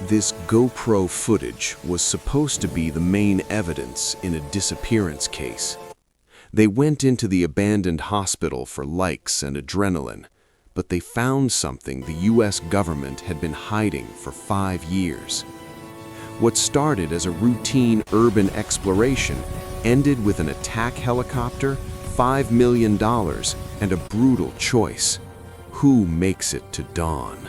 This GoPro footage was supposed to be the main evidence in a disappearance case. They went into the abandoned hospital for likes and adrenaline, but they found something the US government had been hiding for 5 years. What started as a routine urban exploration ended with an attack helicopter, $5 million, and a brutal choice. Who makes it to dawn?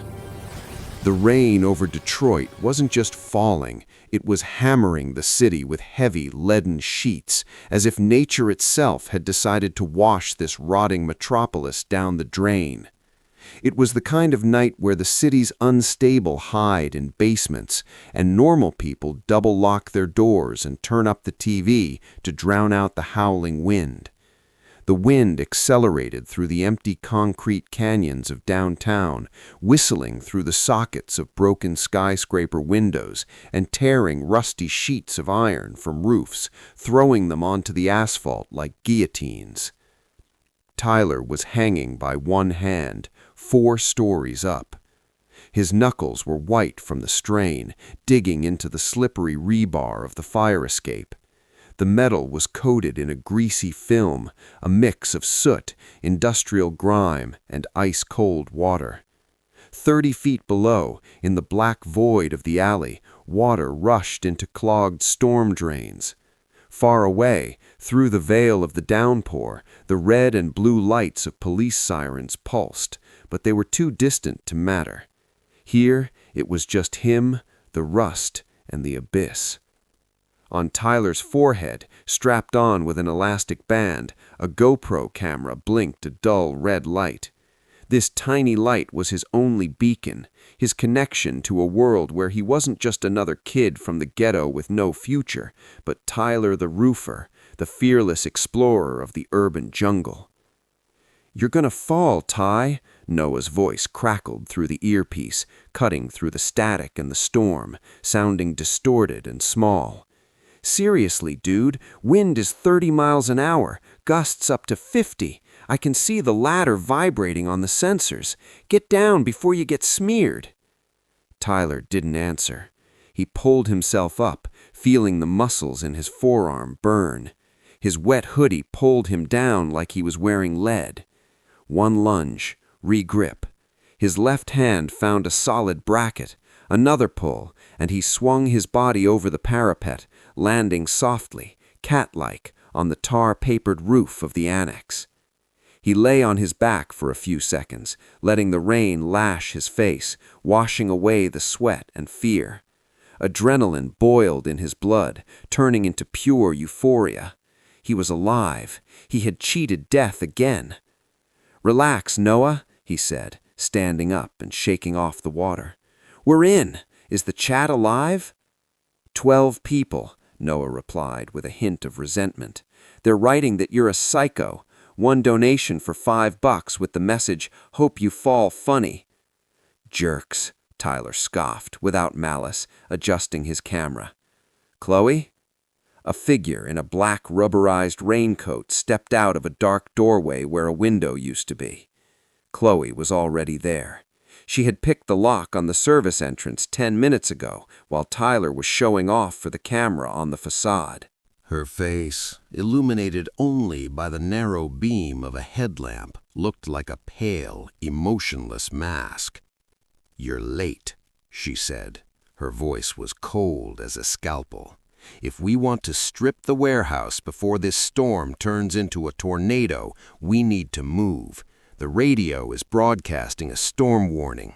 The rain over Detroit wasn't just falling, it was hammering the city with heavy, leaden sheets, as if nature itself had decided to wash this rotting metropolis down the drain. It was the kind of night where the city's unstable hide in basements, and normal people double-lock their doors and turn up the TV to drown out the howling wind. The wind accelerated through the empty concrete canyons of downtown, whistling through the sockets of broken skyscraper windows and tearing rusty sheets of iron from roofs, throwing them onto the asphalt like guillotines. Tyler was hanging by one hand, 4 stories up. His knuckles were white from the strain, digging into the slippery rebar of the fire escape. The metal was coated in a greasy film, a mix of soot, industrial grime, and ice-cold water. 30 feet below, in the black void of the alley, water rushed into clogged storm drains. Far away, through the veil of the downpour, the red and blue lights of police sirens pulsed, but they were too distant to matter. Here, it was just him, the rust, and the abyss. On Tyler's forehead, strapped on with an elastic band, a GoPro camera blinked a dull red light. This tiny light was his only beacon, his connection to a world where he wasn't just another kid from the ghetto with no future, but Tyler the roofer, the fearless explorer of the urban jungle. "You're gonna fall, Ty," Noah's voice crackled through the earpiece, cutting through the static and the storm, sounding distorted and small. "Seriously, dude, wind is 30 miles an hour, gusts up to 50. I can see the ladder vibrating on the sensors. Get down before you get smeared." Tyler didn't answer. He pulled himself up, feeling the muscles in his forearm burn. His wet hoodie pulled him down like he was wearing lead. One lunge, re-grip. His left hand found a solid bracket. Another pull, and he swung his body over the parapet, landing softly, cat-like, on the tar-papered roof of the annex. He lay on his back for a few seconds, letting the rain lash his face, washing away the sweat and fear. Adrenaline boiled in his blood, turning into pure euphoria. He was alive. He had cheated death again. "Relax, Noah," he said, standing up and shaking off the water. "We're in. Is the chat alive?" 12 people, Noah replied with a hint of resentment. "They're writing that you're a psycho. One donation for $5 with the message, 'Hope you fall funny.'" "Jerks," Tyler scoffed, without malice, adjusting his camera. "Chloe?" A figure in a black rubberized raincoat stepped out of a dark doorway where a window used to be. Chloe was already there. She had picked the lock on the service entrance 10 minutes ago, while Tyler was showing off for the camera on the facade. Her face, illuminated only by the narrow beam of a headlamp, looked like a pale, emotionless mask. "You're late," she said. Her voice was cold as a scalpel. "If we want to strip the warehouse before this storm turns into a tornado, we need to move. The radio is broadcasting a storm warning."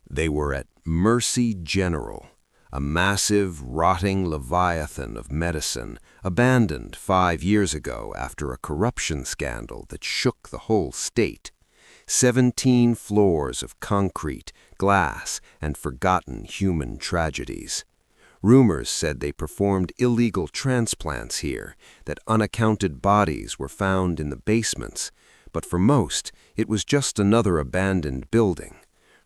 They were at Mercy General, a massive, rotting leviathan of medicine, abandoned 5 years ago after a corruption scandal that shook the whole state. 17 floors of concrete, glass, and forgotten human tragedies. Rumors said they performed illegal transplants here, that unaccounted bodies were found in the basements, but for most, it was just another abandoned building.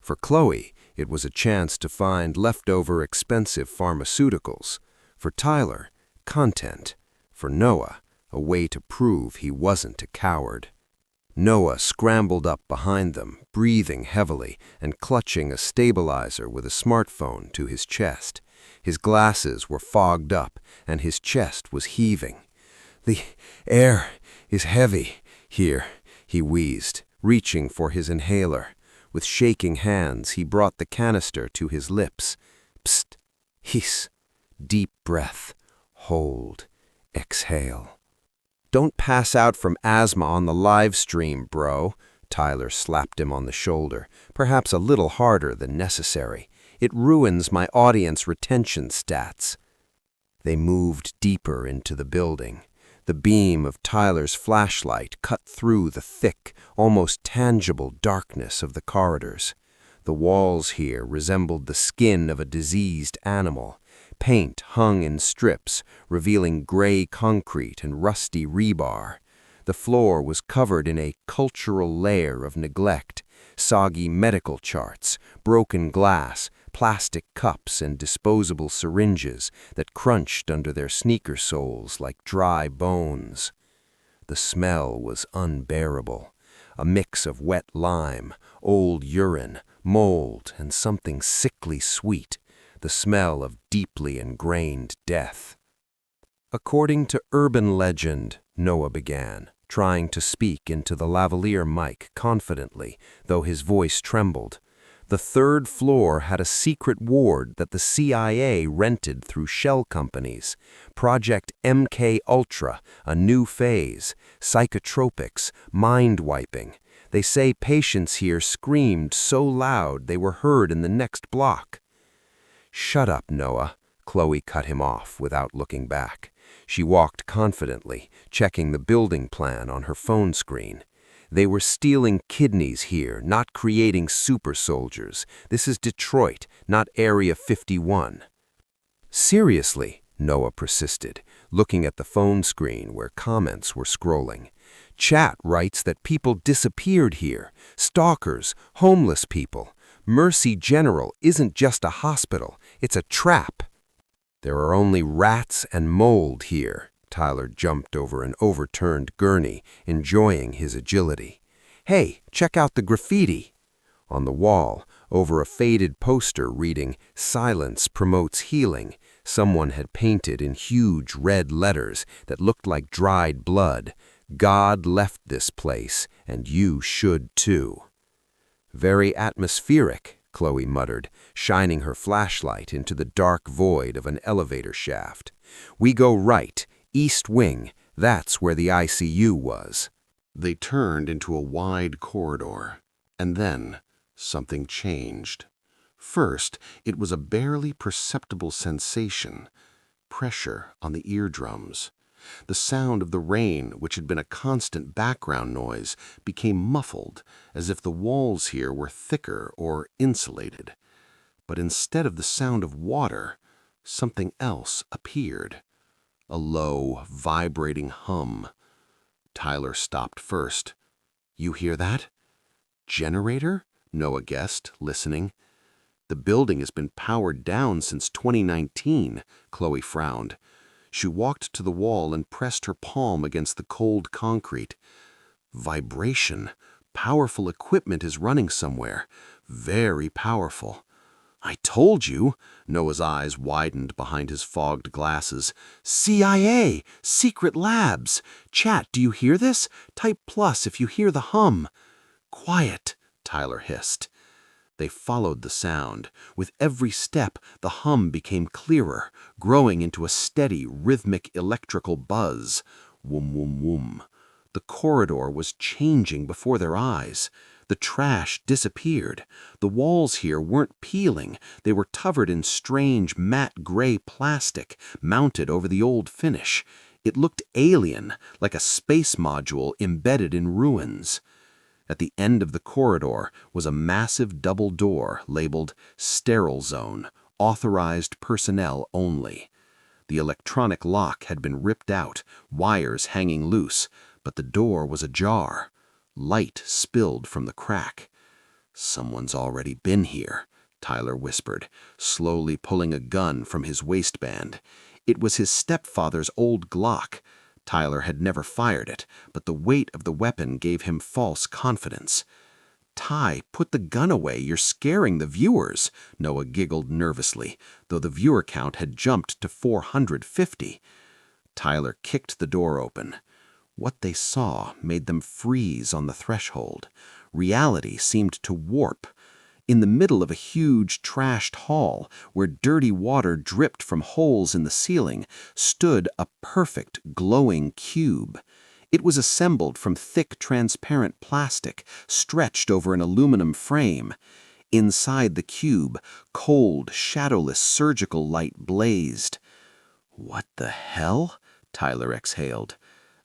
For Chloe, it was a chance to find leftover expensive pharmaceuticals. For Tyler, content. For Noah, a way to prove he wasn't a coward. Noah scrambled up behind them, breathing heavily and clutching a stabilizer with a smartphone to his chest. His glasses were fogged up and his chest was heaving. "The air is heavy here," he wheezed, reaching for his inhaler. With shaking hands, he brought the canister to his lips. Psst, hiss, deep breath, hold, exhale. "Don't pass out from asthma on the live stream, bro." Tyler slapped him on the shoulder, perhaps a little harder than necessary. "It ruins my audience retention stats." They moved deeper into the building. The beam of Tyler's flashlight cut through the thick, almost tangible darkness of the corridors. The walls here resembled the skin of a diseased animal. Paint hung in strips, revealing gray concrete and rusty rebar. The floor was covered in a cultural layer of neglect, soggy medical charts, broken glass, plastic cups and disposable syringes that crunched under their sneaker soles like dry bones. The smell was unbearable, a mix of wet lime, old urine, mold, and something sickly sweet, the smell of deeply ingrained death. "According to urban legend," Noah began, trying to speak into the lavalier mic confidently, though his voice trembled, the third floor had a secret ward that the CIA rented through shell companies. Project MK Ultra, a new phase, psychotropics, mind-wiping. They say patients here screamed so loud they were heard in the next block. "Shut up, Noah," Chloe cut him off without looking back. She walked confidently, checking the building plan on her phone screen. "They were stealing kidneys here, not creating super soldiers. This is Detroit, not Area 51. "Seriously," Noah persisted, looking at the phone screen where comments were scrolling. "Chat writes that people disappeared here. Stalkers, homeless people. Mercy General isn't just a hospital, it's a trap." "There are only rats and mold here." Tyler jumped over an overturned gurney, enjoying his agility. "Hey, check out the graffiti." On the wall, over a faded poster reading, "Silence promotes healing," someone had painted in huge red letters that looked like dried blood, "God left this place, and you should too." "Very atmospheric," Chloe muttered, shining her flashlight into the dark void of an elevator shaft. "We go right, east wing, that's where the ICU was." They turned into a wide corridor, and then something changed. First, it was a barely perceptible sensation, pressure on the eardrums. The sound of the rain, which had been a constant background noise, became muffled, as if the walls here were thicker or insulated. But instead of the sound of water, something else appeared. A low, vibrating hum. Tyler stopped first. "You hear that?" "Generator?" Noah guessed, listening. "The building has been powered down since 2019, Chloe frowned. She walked to the wall and pressed her palm against the cold concrete. "Vibration. Powerful equipment is running somewhere. Very powerful." "I told you!" Noah's eyes widened behind his fogged glasses. "CIA! Secret labs! Chat, do you hear this? Type plus if you hear the hum." "Quiet," Tyler hissed. They followed the sound. With every step, the hum became clearer, growing into a steady, rhythmic electrical buzz. Woom, woom, woom. The corridor was changing before their eyes. The trash disappeared. The walls here weren't peeling. They were covered in strange, matte gray plastic, mounted over the old finish. It looked alien, like a space module embedded in ruins. At the end of the corridor was a massive double door labeled Sterile Zone, Authorized Personnel Only. The electronic lock had been ripped out, wires hanging loose, but the door was ajar. Light spilled from the crack. "Someone's already been here," Tyler whispered, slowly pulling a gun from his waistband. It was his stepfather's old Glock, Tyler had never fired it, but the weight of the weapon gave him false confidence. "Ty, put the gun away, you're scaring the viewers," Noah giggled nervously, though the viewer count had jumped to 450. Tyler kicked the door open. What they saw made them freeze on the threshold. Reality seemed to warp. In the middle of a huge, trashed hall, where dirty water dripped from holes in the ceiling, stood a perfect, glowing cube. It was assembled from thick, transparent plastic, stretched over an aluminum frame. Inside the cube, cold, shadowless surgical light blazed. "What the hell?" Tyler exhaled.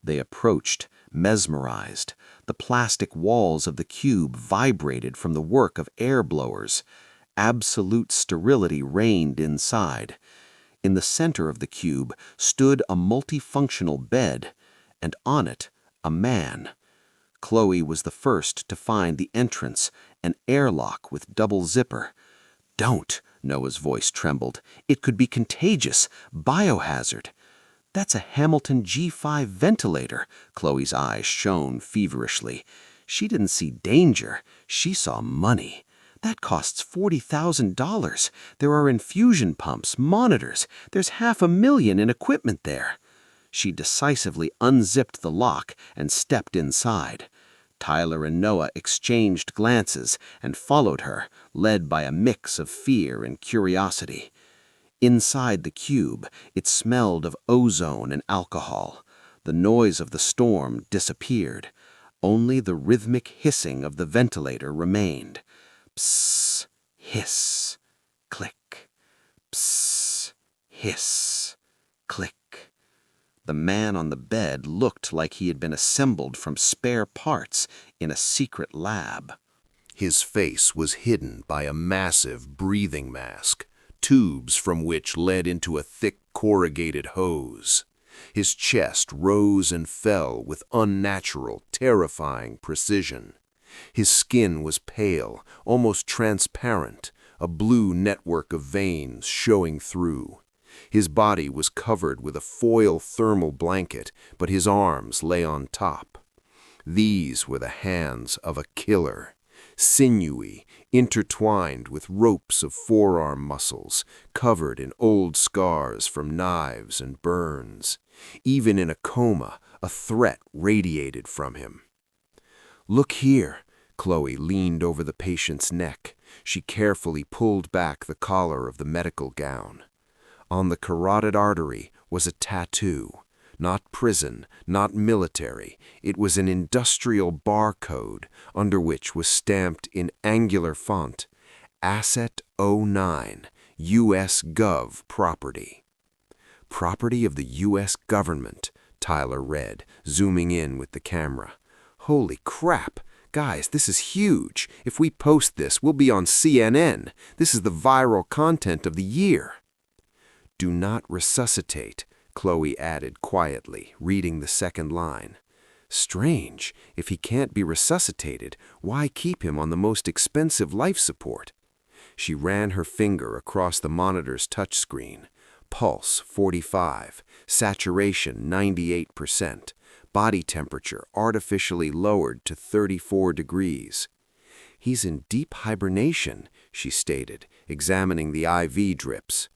They approached, mesmerized. The plastic walls of the cube vibrated from the work of air blowers. Absolute sterility reigned inside. In the center of the cube stood a multifunctional bed, and on it, a man. Chloe was the first to find the entrance, an airlock with double zipper. "Don't," Noah's voice trembled. "It could be contagious, biohazard." "That's a Hamilton G5 ventilator," Chloe's eyes shone feverishly. She didn't see danger, she saw money. "That costs $40,000. There are infusion pumps, monitors. There's $500,000 in equipment there." She decisively unzipped the lock and stepped inside. Tyler and Noah exchanged glances and followed her, led by a mix of fear and curiosity. Inside the cube, it smelled of ozone and alcohol. The noise of the storm disappeared. Only the rhythmic hissing of the ventilator remained. Psss, hiss, click. Psss, hiss, click. The man on the bed looked like he had been assembled from spare parts in a secret lab. His face was hidden by a massive breathing mask, tubes from which led into a thick corrugated hose. His chest rose and fell with unnatural, terrifying precision. His skin was pale, almost transparent, a blue network of veins showing through. His body was covered with a foil thermal blanket, but his arms lay on top. These were the hands of a killer, sinewy, intertwined with ropes of forearm muscles, covered in old scars from knives and burns. Even in a coma, a threat radiated from him. "Look here." Chloe leaned over the patient's neck. She carefully pulled back the collar of the medical gown. On the carotid artery was a tattoo. Not prison, not military. It was an industrial barcode under which was stamped in angular font, Asset 09, U.S. Gov property. "Property of the U.S. government," Tyler read, zooming in with the camera. "Holy crap! Guys, this is huge. If we post this, we'll be on CNN. This is the viral content of the year." "Do not resuscitate," Chloe added quietly, reading the second line. Strange. If he can't be resuscitated, why keep him on the most expensive life support? She ran her finger across the monitor's touchscreen. Pulse 45, saturation 98%, body temperature artificially lowered to 34 degrees. "He's in deep hibernation," she stated, examining the IV drips.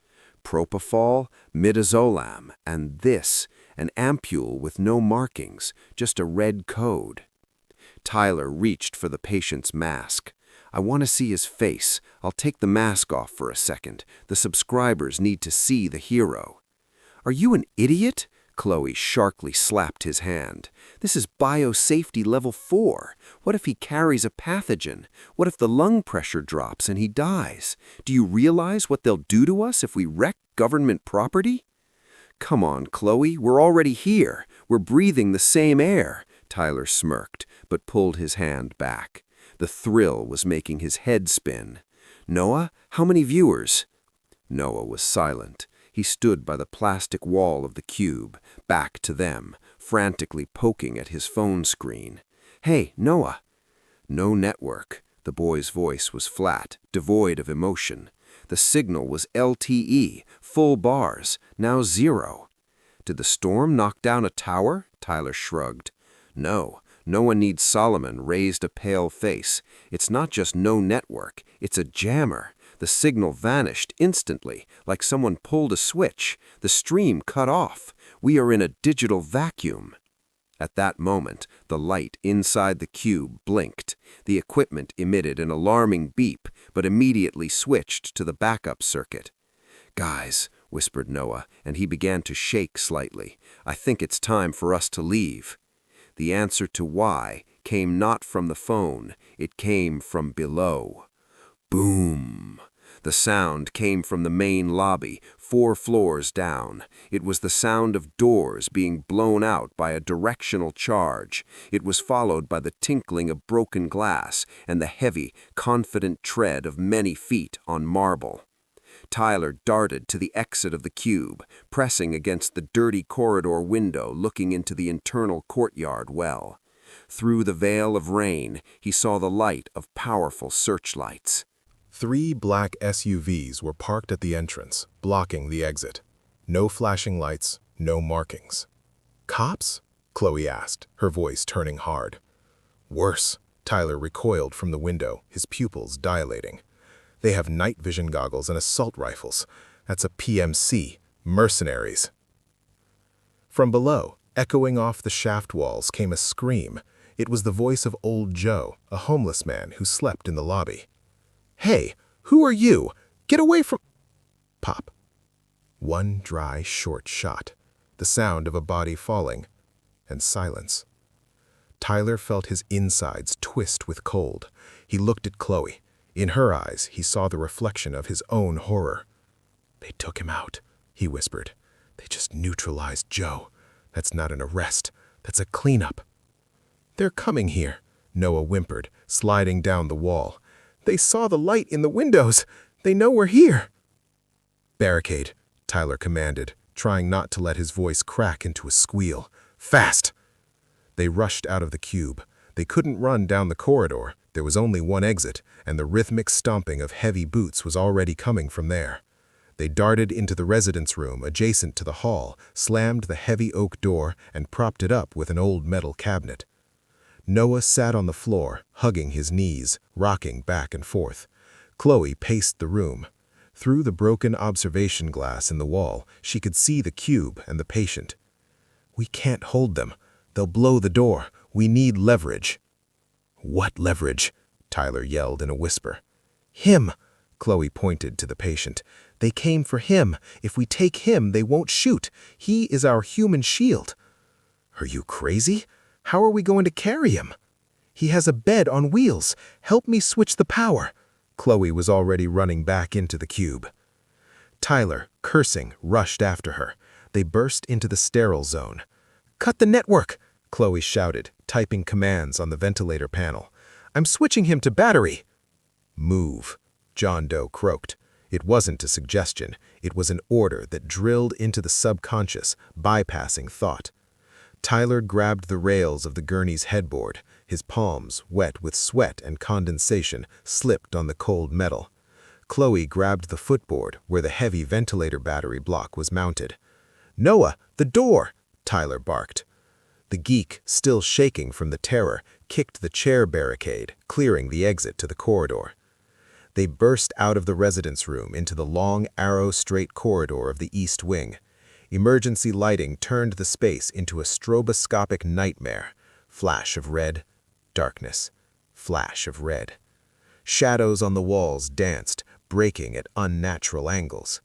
Propofol, midazolam, and this, an ampule with no markings, just a red code. Tyler reached for the patient's mask. "I want to see his face. I'll take the mask off for a second. The subscribers need to see the hero." "Are you an idiot?" Chloe sharply slapped his hand. "This is biosafety level 4. What if he carries a pathogen? What if the lung pressure drops and he dies? Do you realize what they'll do to us if we wreck government property?" "Come on, Chloe, we're already here. We're breathing the same air," Tyler smirked, but pulled his hand back. The thrill was making his head spin. "Noah, how many viewers?" Noah was silent. He stood by the plastic wall of the cube, back to them, frantically poking at his phone screen. "Hey, Noah!" No network. The boy's voice was flat, devoid of emotion. The signal was LTE, full bars, now 0. Did the storm knock down a tower? Tyler shrugged. No, no one needs Solomon raised a pale face. It's not just no network, it's a jammer. The signal vanished instantly, like someone pulled a switch. The stream cut off. We are in a digital vacuum. At that moment, the light inside the cube blinked. The equipment emitted an alarming beep, but immediately switched to the backup circuit. "Guys," whispered Noah, and he began to shake slightly. "I think it's time for us to leave." The answer to why came not from the phone, it came from below. Boom! The sound came from the main lobby, 4 floors down. It was the sound of doors being blown out by a directional charge. It was followed by the tinkling of broken glass and the heavy, confident tread of many feet on marble. Tyler darted to the exit of the cube, pressing against the dirty corridor window looking into the internal courtyard well. Through the veil of rain, he saw the light of powerful searchlights. 3 black SUVs were parked at the entrance, blocking the exit. No flashing lights, no markings. "Cops?" Chloe asked, her voice turning hard. "Worse." Tyler recoiled from the window, his pupils dilating. "They have night vision goggles and assault rifles. That's a PMC. Mercenaries." From below, echoing off the shaft walls, came a scream. It was the voice of Old Joe, a homeless man who slept in the lobby. "Hey, who are you? Get away from—" Pop. One dry, short shot. The sound of a body falling. And silence. Tyler felt his insides twist with cold. He looked at Chloe. In her eyes, he saw the reflection of his own horror. "They took him out," he whispered. "They just neutralized Joe. That's not an arrest. That's a cleanup." "They're coming here," Noah whimpered, sliding down the wall. "They saw the light in the windows. They know we're here." "Barricade," Tyler commanded, trying not to let his voice crack into a squeal. "Fast!" They rushed out of the cube. They couldn't run down the corridor. There was only one exit, and the rhythmic stomping of heavy boots was already coming from there. They darted into the residence room adjacent to the hall, slammed the heavy oak door, and propped it up with an old metal cabinet. Noah sat on the floor, hugging his knees, rocking back and forth. Chloe paced the room. Through the broken observation glass in the wall, she could see the cube and the patient. "We can't hold them. They'll blow the door. We need leverage." "What leverage?" Tyler yelled in a whisper. "Him!" Chloe pointed to the patient. "They came for him. If we take him, they won't shoot. He is our human shield." "Are you crazy? How are we going to carry him?" "He has a bed on wheels. Help me switch the power." Chloe was already running back into the cube. Tyler, cursing, rushed after her. They burst into the sterile zone. "Cut the network!" Chloe shouted, typing commands on the ventilator panel. "I'm switching him to battery." "Move," John Doe croaked. It wasn't a suggestion. It was an order that drilled into the subconscious, bypassing thought. Tyler grabbed the rails of the gurney's headboard. His palms, wet with sweat and condensation, slipped on the cold metal. Chloe grabbed the footboard where the heavy ventilator battery block was mounted. "Noah, the door!" Tyler barked. The geek, still shaking from the terror, kicked the chair barricade, clearing the exit to the corridor. They burst out of the residence room into the long, arrow-straight corridor of the east wing. Emergency lighting turned the space into a stroboscopic nightmare. Flash of red, darkness, flash of red. Shadows on the walls danced, breaking at unnatural angles.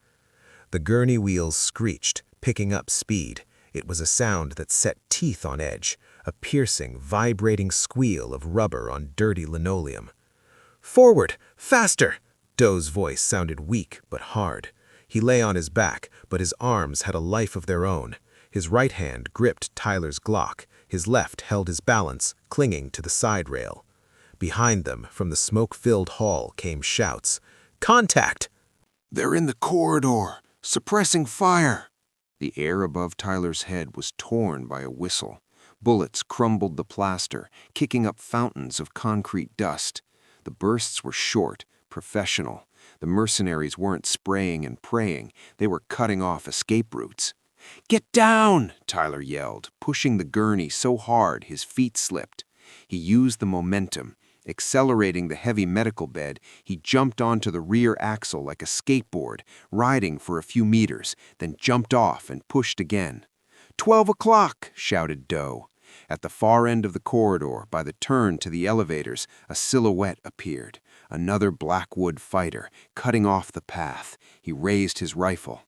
The gurney wheels screeched, picking up speed. It was a sound that set teeth on edge, a piercing, vibrating squeal of rubber on dirty linoleum. "Forward! Faster!" Doe's voice sounded weak but hard. He lay on his back, but his arms had a life of their own. His right hand gripped Tyler's Glock. His left held his balance, clinging to the side rail. Behind them, from the smoke-filled hall, came shouts. "Contact!" "They're in the corridor, suppressing fire." The air above Tyler's head was torn by a whistle. Bullets crumbled the plaster, kicking up fountains of concrete dust. The bursts were short, professional. The mercenaries weren't spraying and praying, they were cutting off escape routes. "Get down!" Tyler yelled, pushing the gurney so hard his feet slipped. He used the momentum. Accelerating the heavy medical bed, he jumped onto the rear axle like a skateboard, riding for a few meters, then jumped off and pushed again. 12 o'clock, shouted Doe. At the far end of the corridor, by the turn to the elevators, a silhouette appeared. Another Blackwood fighter, cutting off the path. He raised his rifle.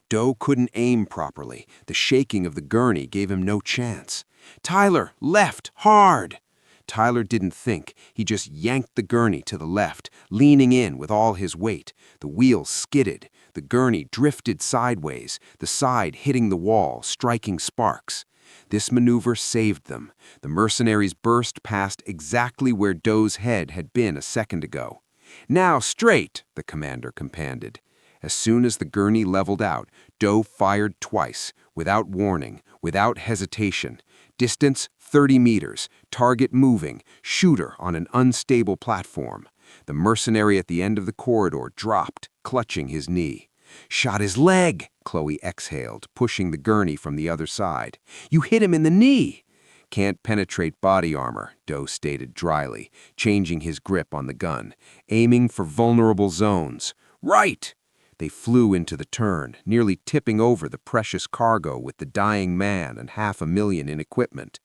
Doe couldn't aim properly. The shaking of the gurney gave him no chance. "Tyler, left, hard!" Tyler didn't think. He just yanked the gurney to the left, leaning in with all his weight. The wheels skidded. The gurney drifted sideways, the side hitting the wall, striking sparks. This maneuver saved them. The mercenaries burst past exactly where Doe's head had been a second ago. "Now straight," the commander commanded. As soon as the gurney leveled out, Doe fired twice, without warning, without hesitation. Distance 30 meters, target moving, shooter on an unstable platform. The mercenary at the end of the corridor dropped, clutching his knee. "Shot his leg," Chloe exhaled, pushing the gurney from the other side. "You hit him in the knee." "Can't penetrate body armor," Doe stated dryly, changing his grip on the gun, aiming for vulnerable zones. "Right!" They flew into the turn, nearly tipping over the precious cargo with the dying man and $500,000 in equipment.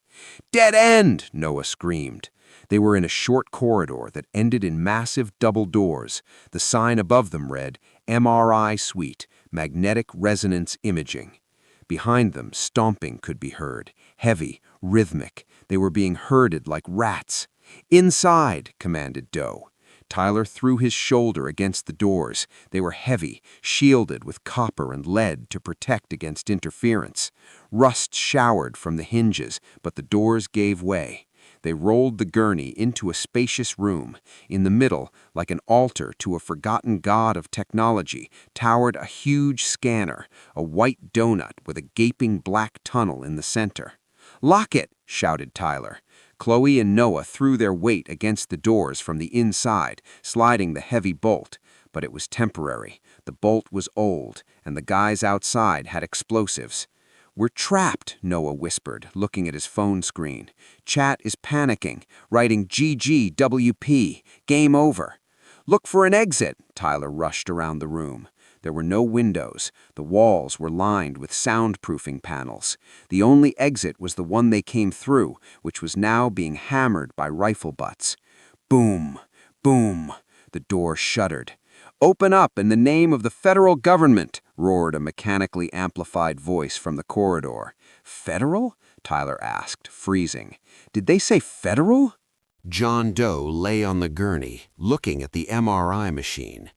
"Dead end!" Noah screamed. They were in a short corridor that ended in massive double doors. The sign above them read, "MRI Suite, Magnetic Resonance Imaging." Behind them, stomping could be heard, heavy, rhythmic. They were being herded like rats. "Inside!" commanded Doe. Tyler threw his shoulder against the doors. They were heavy, shielded with copper and lead to protect against interference. Rust showered from the hinges, but the doors gave way. They rolled the gurney into a spacious room. In the middle, like an altar to a forgotten god of technology, towered a huge scanner, a white donut with a gaping black tunnel in the center. "Lock it!" shouted Tyler. Chloe and Noah threw their weight against the doors from the inside, sliding the heavy bolt. But it was temporary. The bolt was old, and the guys outside had explosives. "We're trapped," Noah whispered, looking at his phone screen. "Chat is panicking, writing GGWP, game over." "Look for an exit," Tyler rushed around the room. There were no windows. The walls were lined with soundproofing panels. The only exit was the one they came through, which was now being hammered by rifle butts. Boom! Boom! The door shuddered. "Open up in the name of the federal government!" roared a mechanically amplified voice from the corridor. "Federal?" Tyler asked, freezing. "Did they say federal?" John Doe lay on the gurney, looking at the MRI machine.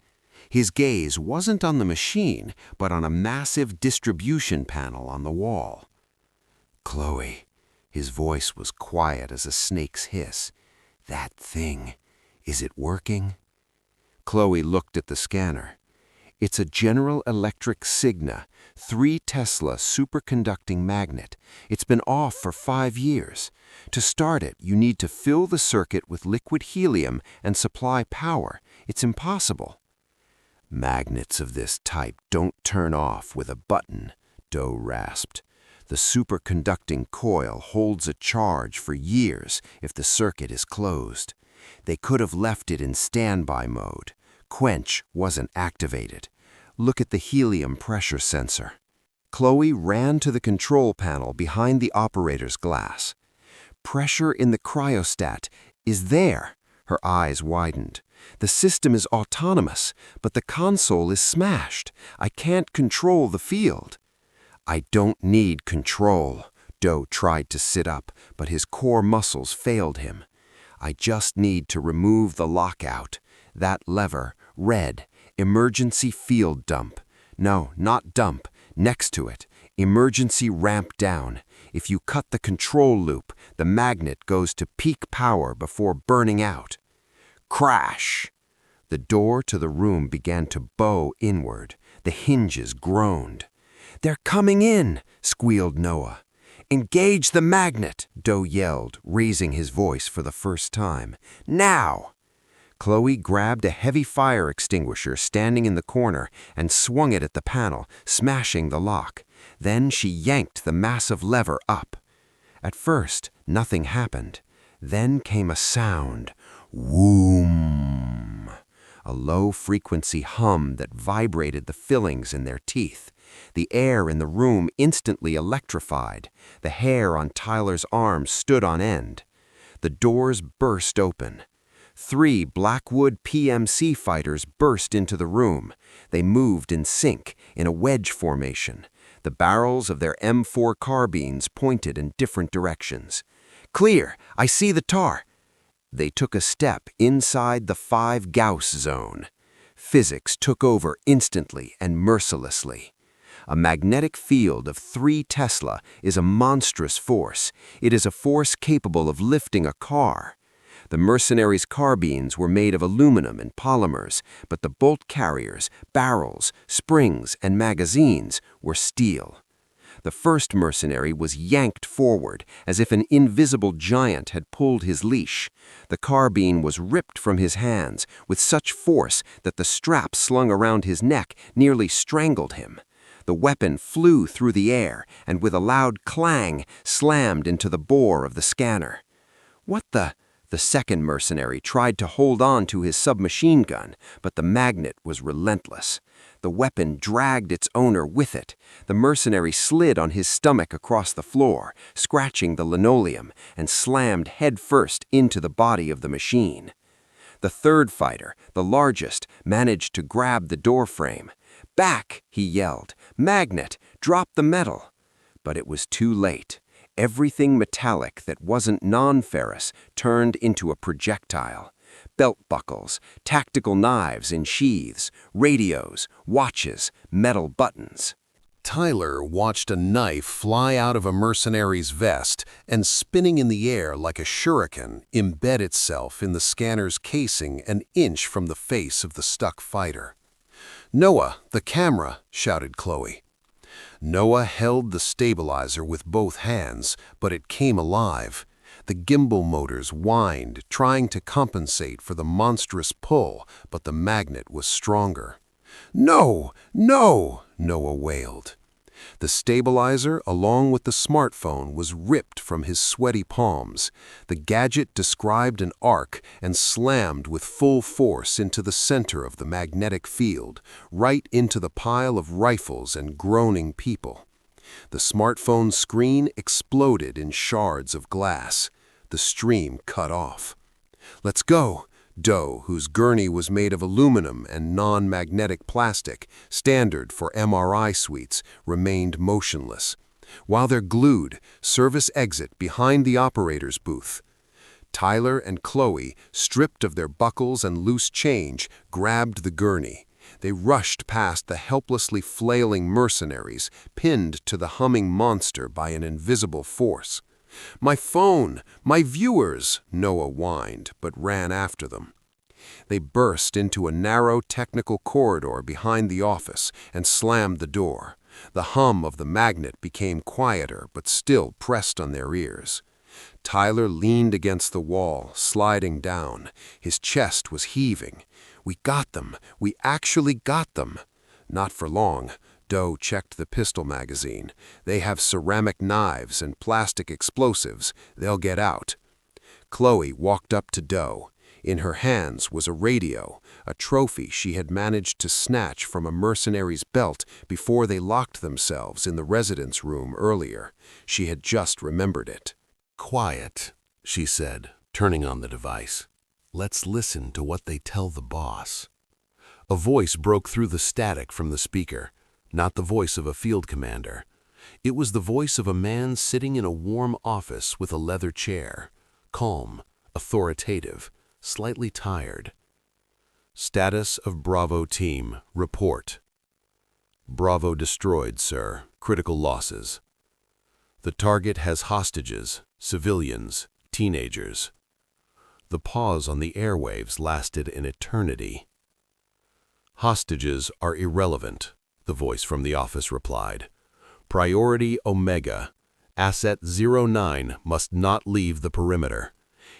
His gaze wasn't on the machine, but on a massive distribution panel on the wall. "Chloe," his voice was quiet as a snake's hiss. "That thing, is it working?" Chloe looked at the scanner. "It's a General Electric Cigna, 3 Tesla superconducting magnet. It's been off for 5 years. To start it, you need to fill the circuit with liquid helium and supply power. It's impossible." "Magnets of this type don't turn off with a button," Doe rasped. "The superconducting coil holds a charge for years if the circuit is closed. They could have left it in standby mode. Quench wasn't activated. Look at the helium pressure sensor." Chloe ran to the control panel behind the operator's glass. "Pressure in the cryostat is there." Her eyes widened. "The system is autonomous, but the console is smashed. I can't control the field." "I don't need control." Doe tried to sit up, but his core muscles failed him. "I just need to remove the lockout. That lever, red, emergency field dump. No, not dump, next to it. Emergency ramp down. If you cut the control loop, the magnet goes to peak power before burning out." Crash! The door to the room began to bow inward. The hinges groaned. "They're coming in!" squealed Noah. "Engage the magnet!" Doe yelled, raising his voice for the first time. "Now!" Chloe grabbed a heavy fire extinguisher standing in the corner and swung it at the panel, smashing the lock. Then she yanked the massive lever up. At first, nothing happened. Then came a sound. Whoom! A low-frequency hum that vibrated the fillings in their teeth. The air in the room instantly electrified. The hair on Tyler's arms stood on end. The doors burst open. 3 Blackwood PMC fighters burst into the room. They moved in sync, in a wedge formation. The barrels of their M4 carbines pointed in different directions. "Clear! I see the tar!" They took a step inside the 5 Gauss zone. Physics took over instantly and mercilessly. A magnetic field of 3 Tesla is a monstrous force. It is a force capable of lifting a car. The mercenaries' carbines were made of aluminum and polymers, but the bolt carriers, barrels, springs, and magazines were steel. The first mercenary was yanked forward, as if an invisible giant had pulled his leash. The carbine was ripped from his hands with such force that the strap slung around his neck nearly strangled him. The weapon flew through the air and with a loud clang slammed into the bore of the scanner. "What the?" The second mercenary tried to hold on to his submachine gun, but the magnet was relentless. The weapon dragged its owner with it. The mercenary slid on his stomach across the floor, scratching the linoleum, and slammed headfirst into the body of the machine. The third fighter, the largest, managed to grab the doorframe. "Back!" he yelled. "Magnet! Drop the metal!" But it was too late. Everything metallic that wasn't non-ferrous turned into a projectile. Belt buckles, tactical knives in sheaths, radios, watches, metal buttons. Tyler watched a knife fly out of a mercenary's vest and, spinning in the air like a shuriken, embed itself in the scanner's casing an inch from the face of the stuck fighter. "Noah, the camera!" shouted Chloe. Noah held the stabilizer with both hands, but it came alive. The gimbal motors whined, trying to compensate for the monstrous pull, but the magnet was stronger. "No! No!" Noah wailed. The stabilizer, along with the smartphone, was ripped from his sweaty palms. The gadget described an arc and slammed with full force into the center of the magnetic field, right into the pile of rifles and groaning people. The smartphone screen exploded in shards of glass. The stream cut off. "Let's go!" Doe, whose gurney was made of aluminum and non-magnetic plastic, standard for MRI suites, remained motionless. While they're glued, service exit behind the operator's booth. Tyler and Chloe, stripped of their buckles and loose change, grabbed the gurney. They rushed past the helplessly flailing mercenaries, pinned to the humming monster by an invisible force. "My phone! My viewers!" Noah whined, but ran after them. They burst into a narrow technical corridor behind the office and slammed the door. The hum of the magnet became quieter, but still pressed on their ears. Tyler leaned against the wall, sliding down. His chest was heaving. "We got them! We actually got them!" Not for long. Doe checked the pistol magazine. "They have ceramic knives and plastic explosives. They'll get out." Chloe walked up to Doe. In her hands was a radio, a trophy she had managed to snatch from a mercenary's belt before they locked themselves in the residence room earlier. She had just remembered it. "Quiet," she said, turning on the device. "Let's listen to what they tell the boss." A voice broke through the static from the speaker. Not the voice of a field commander. It was the voice of a man sitting in a warm office with a leather chair, calm, authoritative, slightly tired. "Status of Bravo team, report." "Bravo destroyed, sir. Critical losses. The target has hostages, civilians, teenagers." The pause on the airwaves lasted an eternity. "Hostages are irrelevant," the voice from the office replied. "Priority Omega. Asset 09 must not leave the perimeter.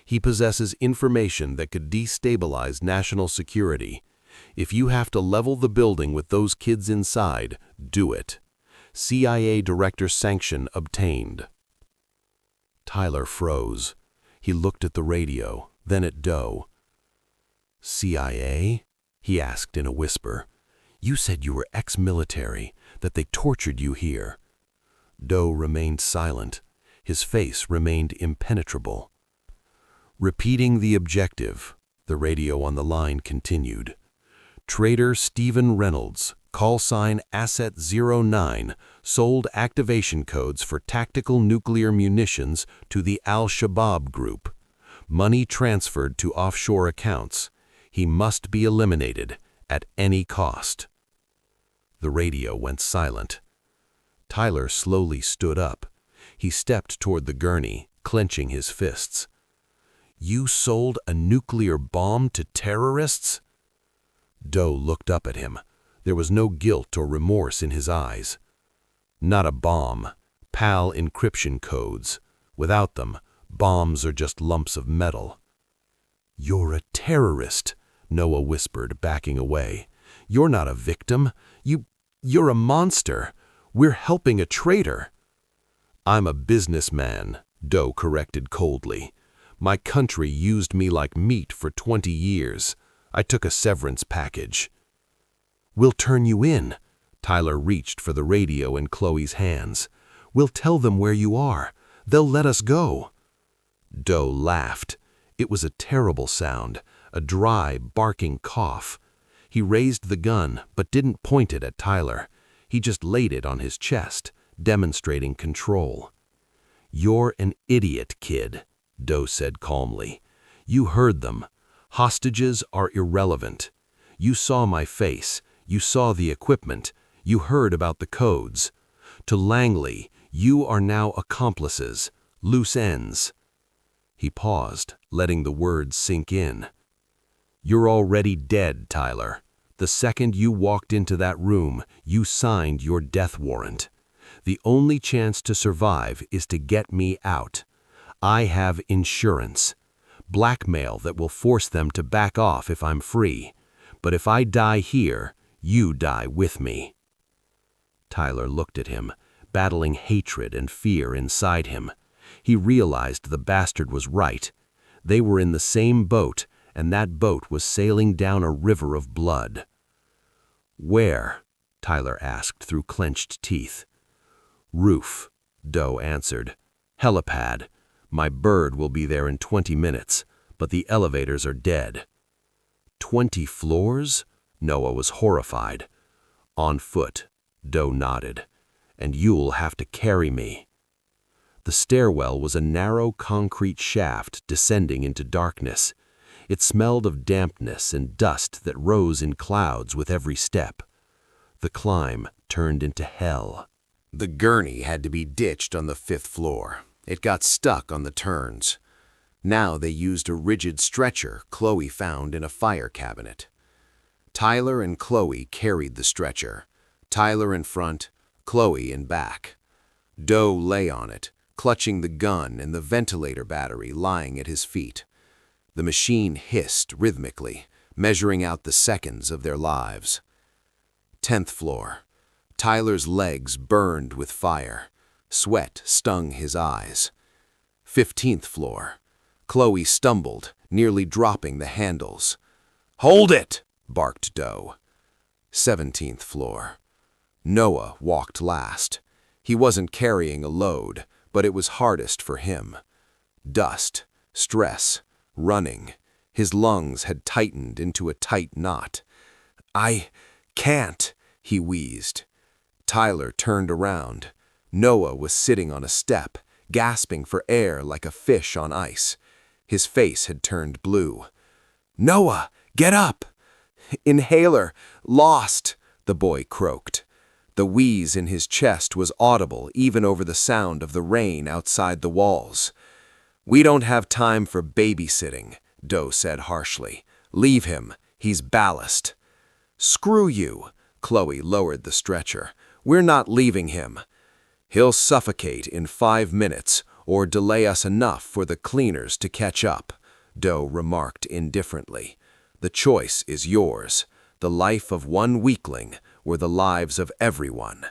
He possesses information that could destabilize national security. If you have to level the building with those kids inside, do it. CIA Director sanction obtained. Tyler froze. He looked at the radio, then at Doe. CIA? He asked in a whisper. You said you were ex-military, that they tortured you here. Doe remained silent. His face remained impenetrable. Repeating the objective, the radio on the line continued. Trader Stephen Reynolds, call sign Asset 09, sold activation codes for tactical nuclear munitions to the Al-Shabaab group. Money transferred to offshore accounts. He must be eliminated at any cost. The radio went silent. Tyler slowly stood up. He stepped toward the gurney, clenching his fists. You sold a nuclear bomb to terrorists? Doe looked up at him. There was no guilt or remorse in his eyes. Not a bomb. PAL encryption codes. Without them, bombs are just lumps of metal. You're a terrorist, Noah whispered, backing away. You're not a victim. You're a monster. We're helping a traitor. I'm a businessman, Doe corrected coldly. My country used me like meat for 20 years. I took a severance package. We'll turn you in. Tyler reached for the radio in Chloe's hands. We'll tell them where you are. They'll let us go. Doe laughed. It was a terrible sound, a dry, barking cough. He raised the gun, but didn't point it at Tyler. He just laid it on his chest, demonstrating control. You're an idiot, kid, Doe said calmly. You heard them. Hostages are irrelevant. You saw my face. You saw the equipment. You heard about the codes. To Langley, you are now accomplices, loose ends. He paused, letting the words sink in. You're already dead, Tyler. The second you walked into that room, you signed your death warrant. The only chance to survive is to get me out. I have insurance. Blackmail that will force them to back off if I'm free. But if I die here, you die with me. Tyler looked at him, battling hatred and fear inside him. He realized the bastard was right. They were in the same boat, and that boat was sailing down a river of blood. Where? Tyler asked through clenched teeth. Roof, Doe answered. Helipad. My bird will be there in 20 minutes, but the elevators are dead. 20 floors? Noah was horrified. On foot, Doe nodded. And you'll have to carry me. The stairwell was a narrow concrete shaft descending into darkness. It smelled of dampness and dust that rose in clouds with every step. The climb turned into hell. The gurney had to be ditched on the 5th floor. It got stuck on the turns. Now they used a rigid stretcher Chloe found in a fire cabinet. Tyler and Chloe carried the stretcher. Tyler in front, Chloe in back. Doe lay on it, clutching the gun and the ventilator battery lying at his feet. The machine hissed rhythmically, measuring out the seconds of their lives. 10th floor. Tyler's legs burned with fire. Sweat stung his eyes. 15th floor. Chloe stumbled, nearly dropping the handles. "Hold it!" barked Doe. 17th floor. Noah walked last. He wasn't carrying a load, but it was hardest for him. Dust, stress, running. His lungs had tightened into a tight knot. "I can't," he wheezed. Tyler turned around. Noah was sitting on a step, gasping for air like a fish on ice. His face had turned blue. "Noah, get up!" "Inhaler, lost," the boy croaked. The wheeze in his chest was audible even over the sound of the rain outside the walls. "We don't have time for babysitting," Doe said harshly. "Leave him. He's ballast." "Screw you," Chloe lowered the stretcher. "We're not leaving him. He'll suffocate in 5 minutes or delay us enough for the cleaners to catch up," Doe remarked indifferently. "The choice is yours, the life of one weakling or the lives of everyone.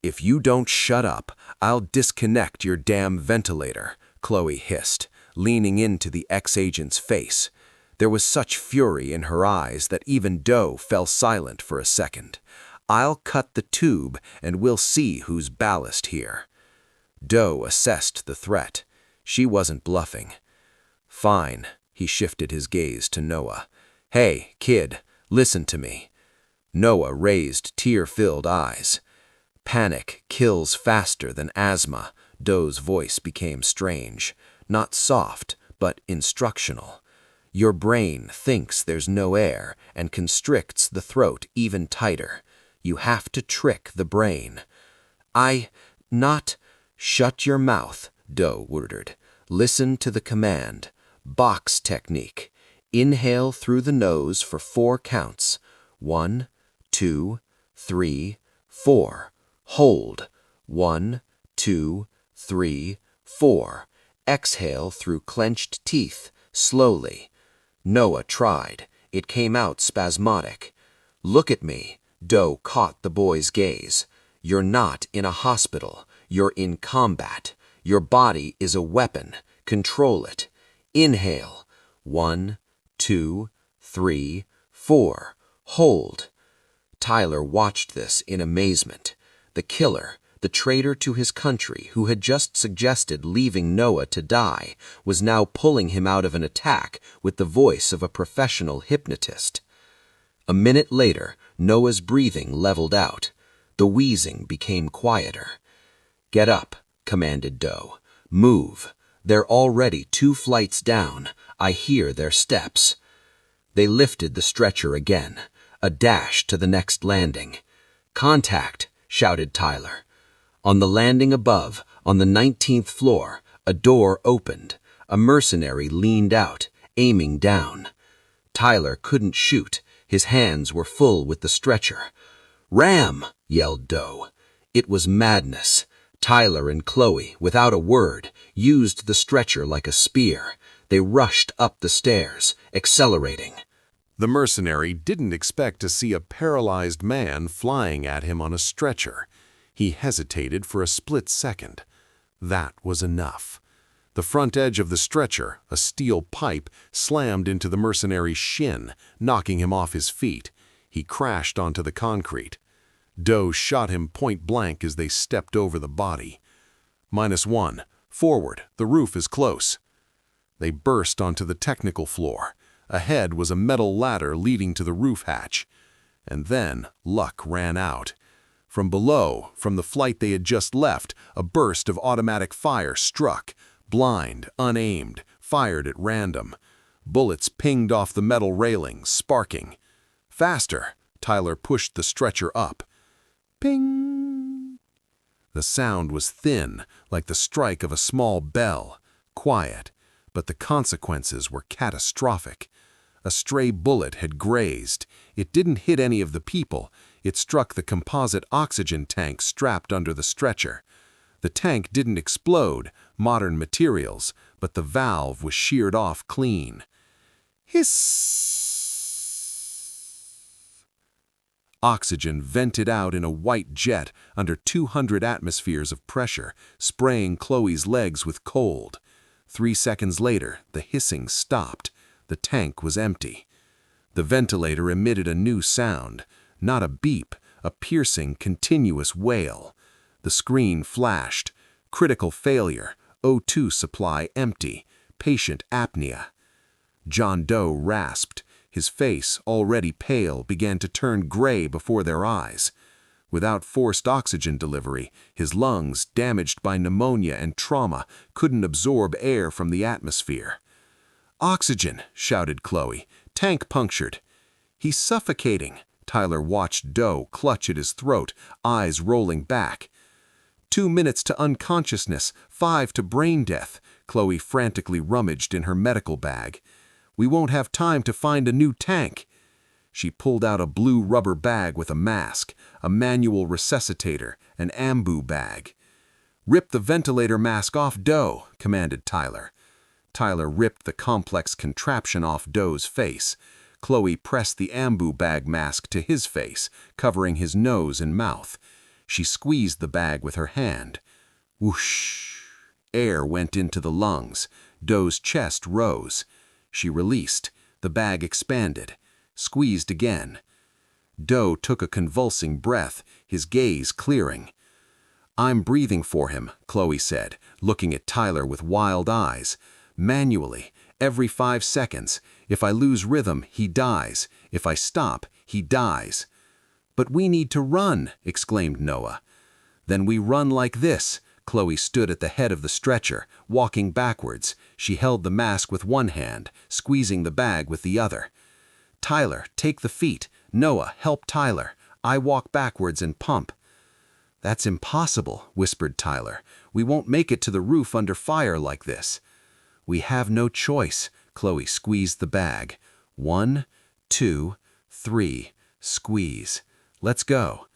"If you don't shut up, I'll disconnect your damn ventilator," Chloe hissed, leaning into the ex-agent's face. There was such fury in her eyes that even Doe fell silent for a second. "I'll cut the tube and we'll see who's ballast here." Doe assessed the threat. She wasn't bluffing. "Fine," he shifted his gaze to Noah. "Hey, kid, listen to me." Noah raised tear-filled eyes. "Panic kills faster than asthma." Doe's voice became strange, not soft, but instructional. "Your brain thinks there's no air and constricts the throat even tighter. You have to trick the brain." Not... "Shut your mouth," Doe ordered. "Listen to the command. Box technique. Inhale through the nose for 4 counts. 1, 2, 3, 4. Hold. 1, 2, 3, 4. Exhale through clenched teeth, slowly." Noah tried. It came out spasmodic. "Look at me." Doe caught the boy's gaze. "You're not in a hospital. You're in combat. Your body is a weapon. Control it. Inhale. 1, 2, 3, 4. Hold." Tyler watched this in amazement. The killer, the traitor to his country who had just suggested leaving Noah to die, was now pulling him out of an attack with the voice of a professional hypnotist. A minute later, Noah's breathing leveled out. The wheezing became quieter. "Get up," commanded Doe. "Move. They're already 2 flights down. I hear their steps." They lifted the stretcher again. A dash to the next landing. "Contact," shouted Tyler. On the landing above, on the 19th floor, a door opened. A mercenary leaned out, aiming down. Tyler couldn't shoot. His hands were full with the stretcher. "Ram!" yelled Doe. It was madness. Tyler and Chloe, without a word, used the stretcher like a spear. They rushed up the stairs, accelerating. The mercenary didn't expect to see a paralyzed man flying at him on a stretcher. He hesitated for a split second. That was enough. The front edge of the stretcher, a steel pipe, slammed into the mercenary's shin, knocking him off his feet. He crashed onto the concrete. Doe shot him point blank as they stepped over the body. "-1. Forward. The roof is close." They burst onto the technical floor. Ahead was a metal ladder leading to the roof hatch. And then luck ran out. From below, from the flight they had just left, a burst of automatic fire struck. Blind, unaimed, fired at random. Bullets pinged off the metal railing, sparking. "Faster!" Tyler pushed the stretcher up. Ping! The sound was thin, like the strike of a small bell. Quiet, but the consequences were catastrophic. A stray bullet had grazed. It didn't hit any of the people. It struck the composite oxygen tank strapped under the stretcher. The tank didn't explode, modern materials, but the valve was sheared off clean. Hiss! Oxygen vented out in a white jet under 200 atmospheres of pressure, spraying Chloe's legs with cold. 3 seconds later, the hissing stopped. The tank was empty. The ventilator emitted a new sound, not a beep, a piercing, continuous wail. The screen flashed. Critical failure. O2 supply empty. Patient apnea. John Doe rasped. His face, already pale, began to turn gray before their eyes. Without forced oxygen delivery, his lungs, damaged by pneumonia and trauma, couldn't absorb air from the atmosphere. "Oxygen!" shouted Chloe. "Tank punctured." "He's suffocating." Tyler watched Doe clutch at his throat, eyes rolling back. 2 minutes to unconsciousness, 5 to brain death. Chloe frantically rummaged in her medical bag. "We won't have time to find a new tank." She pulled out a blue rubber bag with a mask, a manual resuscitator, an ambu bag. "Rip the ventilator mask off Doe," commanded Tyler. Tyler ripped the complex contraption off Doe's face. Chloe pressed the ambu bag mask to his face, covering his nose and mouth. She squeezed the bag with her hand. Whoosh! Air went into the lungs. Doe's chest rose. She released. The bag expanded. Squeezed again. Doe took a convulsing breath, his gaze clearing. "I'm breathing for him," Chloe said, looking at Tyler with wild eyes. "Manually, every 5 seconds. If I lose rhythm, he dies. If I stop, he dies." "But we need to run," exclaimed Noah. "Then we run like this." Chloe stood at the head of the stretcher, walking backwards. She held the mask with one hand, squeezing the bag with the other. "Tyler, take the feet. Noah, help Tyler. I walk backwards and pump." "That's impossible," whispered Tyler. "We won't make it to the roof under fire like this." "We have no choice." Chloe squeezed the bag. 1, 2, 3, squeeze. "Let's go."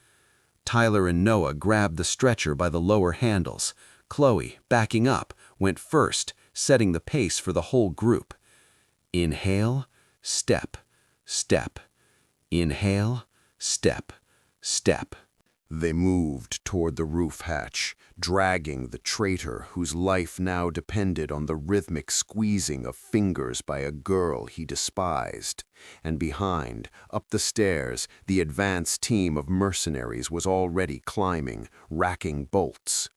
Tyler and Noah grabbed the stretcher by the lower handles. Chloe, backing up, went first, setting the pace for the whole group. Inhale, step, step. Inhale, step, step. They moved toward the roof hatch, dragging the traitor whose life now depended on the rhythmic squeezing of fingers by a girl he despised. And behind, up the stairs, the advance team of mercenaries was already climbing, racking bolts.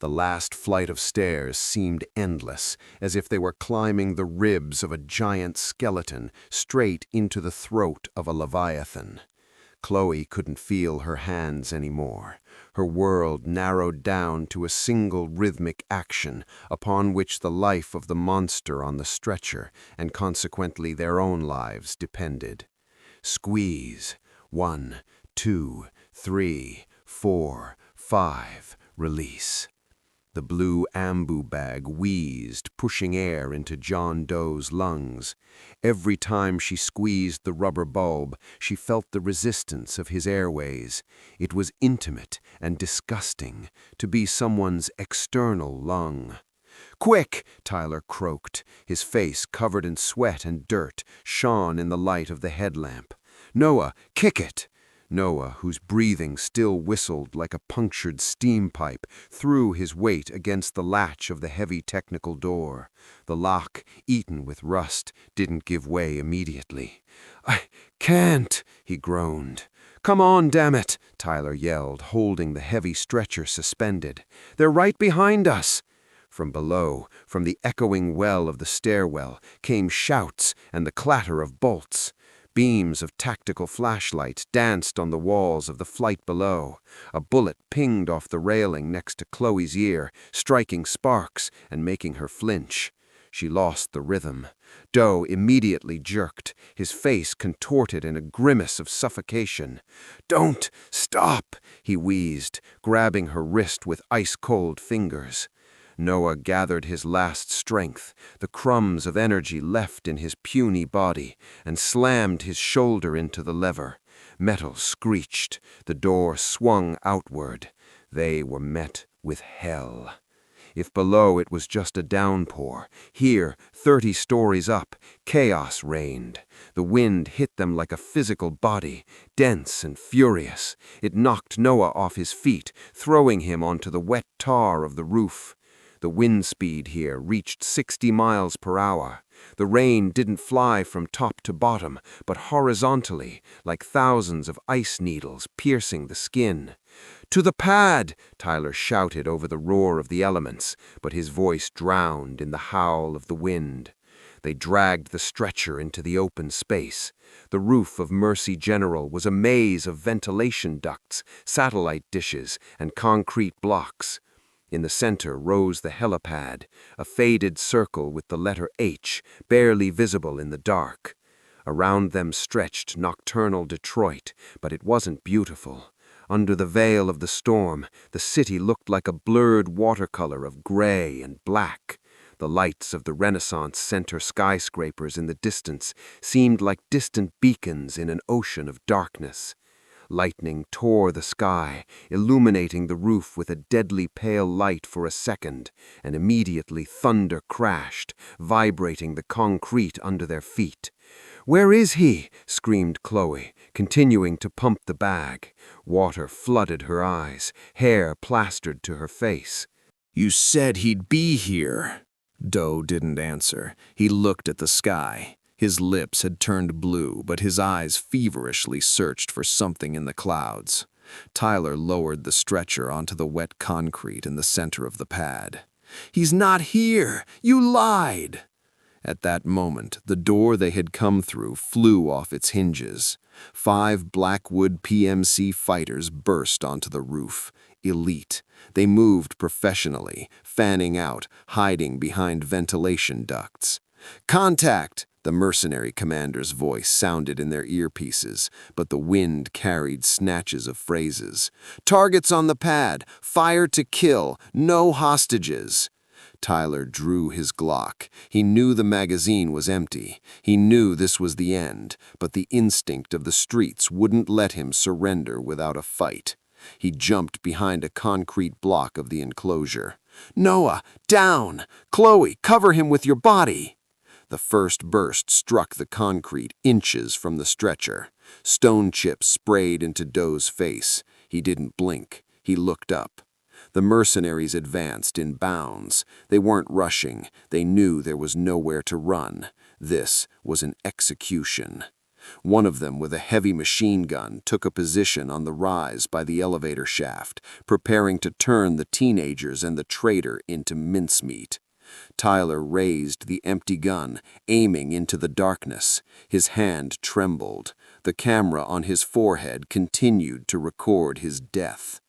The last flight of stairs seemed endless, as if they were climbing the ribs of a giant skeleton straight into the throat of a leviathan. Chloe couldn't feel her hands anymore. Her world narrowed down to a single rhythmic action upon which the life of the monster on the stretcher, and consequently their own lives, depended. Squeeze. 1, 2, 3, 4, 5. Release. The blue ambu bag wheezed, pushing air into John Doe's lungs. Every time she squeezed the rubber bulb, she felt the resistance of his airways. It was intimate and disgusting to be someone's external lung. "Quick!" Tyler croaked. His face, covered in sweat and dirt, shone in the light of the headlamp. "Noah, kick it!" Noah, whose breathing still whistled like a punctured steam pipe, threw his weight against the latch of the heavy technical door. The lock, eaten with rust, didn't give way immediately. "I can't," he groaned. "Come on, damn it!" Tyler yelled, holding the heavy stretcher suspended. "They're right behind us!" From below, from the echoing well of the stairwell, came shouts and the clatter of bolts. Beams of tactical flashlights danced on the walls of the flight below. A bullet pinged off the railing next to Chloe's ear, striking sparks and making her flinch. She lost the rhythm. Doe immediately jerked, his face contorted in a grimace of suffocation. "Don't stop," he wheezed, grabbing her wrist with ice-cold fingers. Noah gathered his last strength, the crumbs of energy left in his puny body, and slammed his shoulder into the lever. Metal screeched. The door swung outward. They were met with hell. If below it was just a downpour, here, 30 stories up, chaos reigned. The wind hit them like a physical body, dense and furious. It knocked Noah off his feet, throwing him onto the wet tar of the roof. The wind speed here reached 60 miles per hour. The rain didn't fly from top to bottom, but horizontally, like thousands of ice needles piercing the skin. "To the pad!" Tyler shouted over the roar of the elements, but his voice drowned in the howl of the wind. They dragged the stretcher into the open space. The roof of Mercy General was a maze of ventilation ducts, satellite dishes, and concrete blocks. In the center rose the helipad, a faded circle with the letter H, barely visible in the dark. Around them stretched nocturnal Detroit, but it wasn't beautiful. Under the veil of the storm, the city looked like a blurred watercolor of gray and black. The lights of the Renaissance Center skyscrapers in the distance seemed like distant beacons in an ocean of darkness. Lightning tore the sky, illuminating the roof with a deadly pale light for a second, and immediately thunder crashed, vibrating the concrete under their feet. "Where is he?" screamed Chloe, continuing to pump the bag. Water flooded her eyes, hair plastered to her face. "You said he'd be here." Doe didn't answer. He looked at the sky. His lips had turned blue, but his eyes feverishly searched for something in the clouds. Tyler lowered the stretcher onto the wet concrete in the center of the pad. "He's not here! You lied!" At that moment, the door they had come through flew off its hinges. 5 Blackwood PMC fighters burst onto the roof. Elite. They moved professionally, fanning out, hiding behind ventilation ducts. "Contact!" The mercenary commander's voice sounded in their earpieces, but the wind carried snatches of phrases. "Targets on the pad! Fire to kill! No hostages!" Tyler drew his Glock. He knew the magazine was empty. He knew this was the end, but the instinct of the streets wouldn't let him surrender without a fight. He jumped behind a concrete block of the enclosure. "Noah, down! Chloe, cover him with your body!" The first burst struck the concrete inches from the stretcher. Stone chips sprayed into Doe's face. He didn't blink. He looked up. The mercenaries advanced in bounds. They weren't rushing. They knew there was nowhere to run. This was an execution. One of them, with a heavy machine gun, took a position on the rise by the elevator shaft, preparing to turn the teenagers and the traitor into mincemeat. Tyler raised the empty gun, aiming into the darkness. His hand trembled. The camera on his forehead continued to record his death.